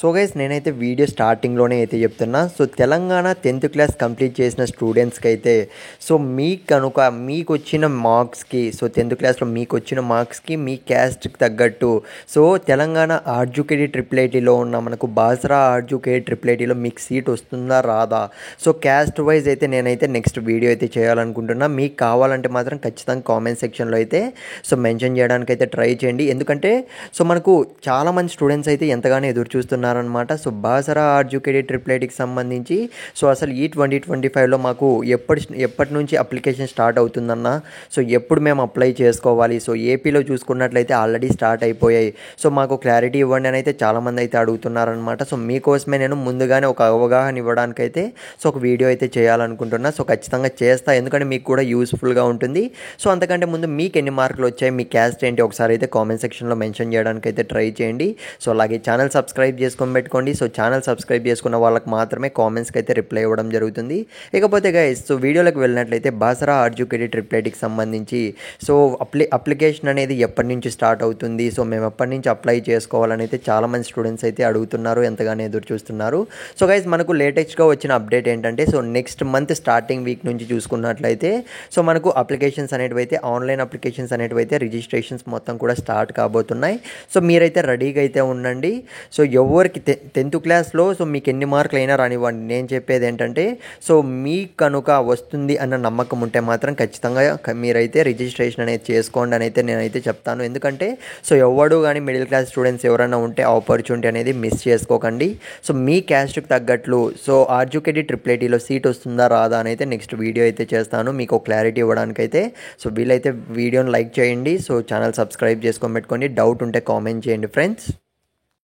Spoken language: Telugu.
సో గైస్ నేనైతే వీడియో స్టార్టింగ్లోనే అయితే చెప్తున్నా. So Telangana 10th class complete చేసిన స్టూడెంట్స్కి అయితే సో మీకు కనుక మీకు వచ్చిన మార్క్స్కి సో 10th క్లాస్లో మీకు వచ్చిన మార్క్స్కి మీ క్యాస్ట్కి తగ్గట్టు సో తెలంగాణ ఆర్జుకేడి ట్రిపుల్ ఐటీలో ఉన్న మనకు బాసరా ఆర్జుకేడి ట్రిపుల్ ఐటీలో మీకు సీట్ వస్తుందా రాదా, సో క్యాస్ట్ వైజ్ అయితే నేనైతే నెక్స్ట్ వీడియో అయితే చేయాలనుకుంటున్నా. మీకు కావాలంటే మాత్రం ఖచ్చితంగా కామెంట్ సెక్షన్లో అయితే సో మెన్షన్ చేయడానికి అయితే ట్రై చేయండి. ఎందుకంటే సో మనకు చాలామంది స్టూడెంట్స్ అయితే ఎంతగానో ఎదురు చూస్తున్నారనమాట. సో బాసరా ఆర్జుకేడి ట్రిపుల్ ఐటీకి సంబంధించి సో అసలు ఈ 2025లో మాకు ఎప్పటి నుంచి అప్లికేషన్ స్టార్ట్ అవుతుందన్న, సో ఎప్పుడు మేము అప్లై చేసుకోవాలి, సో ఏపీలో చూసుకున్నట్లయితే ఆల్రెడీ స్టార్ట్ అయిపోయాయి, సో మాకు క్లారిటీ ఇవ్వండి అని అయితే చాలామంది అయితే అడుగుతున్నారనమాట. సో మీకోసమే నేను ముందుగానే ఒక అవగాహన ఇవ్వడానికైతే సో ఒక వీడియో అయితే చేయాలనుకుంటున్నా. సో ఖచ్చితంగా చేస్తా, ఎందుకంటే మీకు కూడా యూస్ఫుల్గా ఉంటుంది. సో అంతకంటే ముందు మీకు ఎన్ని మార్కులు వచ్చాయి, మీ క్యాస్ట్ ఏంటి ఒకసారి అయితే కామెంట్ సెక్షన్లో మెన్షన్ చేయడానికి అయితే ట్రై చేయండి. సో అలాగే ఛానల్ సబ్స్క్రైబ్ చేసుకొని పెట్టుకోండి. సో ఛానల్ సబ్స్క్రైబ్ చేసుకున్న వాళ్ళకి మాత్రమే కామెంట్స్కి అయితే రిప్లై ఇవ్వడం జరుగుతుంది. ఇకపోతే గైస్ సో వీడియోలోకి వెళ్ళినట్లయితే బాసరా ఆర్జుకేడి ట్రిపుల్ ఐటీకి సంబంధించి సో అప్లికేషన్ అనేది ఎప్పటి నుంచి స్టార్ట్ అవుతుంది, సో మేము ఎప్పటి నుంచి అప్లై చేసుకోవాలని అయితే చాలామంది స్టూడెంట్స్ అయితే అడుగుతున్నారు, ఎంతగానో ఎదురు చూస్తున్నారు. సో గైస్ మనకు లేటెస్ట్గా వచ్చిన అప్డేట్ ఏంటంటే so next month starting week నుంచి చూసుకున్నట్లయితే సో మనకు అప్లికేషన్స్ అనేటివి అయితే ఆన్లైన్ అప్లికేషన్స్ అనేటివి అయితే రిజిస్ట్రేషన్స్ మొత్తం కూడా స్టార్ట్ కాబోతున్నాయి. సో మీరైతే రెడీగా అయితే ఉండండి. సో ఎవరికి 10th క్లాస్లో సో మీకు ఎన్ని మార్కులు అయినా రానివ్వండి, నేను చెప్పేది ఏంటంటే సో మీకు కనుక వస్తుంది అన్న నమ్మకం ఉంటే మాత్రం ఖచ్చితంగా మీరైతే రిజిస్ట్రేషన్ అనేది చేసుకోండి అని అయితే నేనైతే చెప్తాను. ఎందుకంటే సో ఎవడు కానీ మిడిల్ క్లాస్ స్టూడెంట్స్ ఎవరైనా ఉంటే ఆపర్చునిటీ అనేది మిస్ చేసుకోకండి. సో మీ క్యాస్ట్కి తగ్గట్లు సో ఆర్జుకేడి ట్రిపుల్ ఐటీలో సీట్ వస్తుందా రాదా అని అయితే నెక్స్ట్ వీడియో అయితే చేస్తాను మీకు క్లారిటీ ఇవ్వడానికైతే. సో వీలైతే వీడియోని లైక్ చేయండి, సో ఛానల్ సబ్స్క్రైబ్ చేసుకొని పెట్టుకోండి, డౌట్ ఉంటే కామెంట్ చేయండి ఫ్రెండ్స్.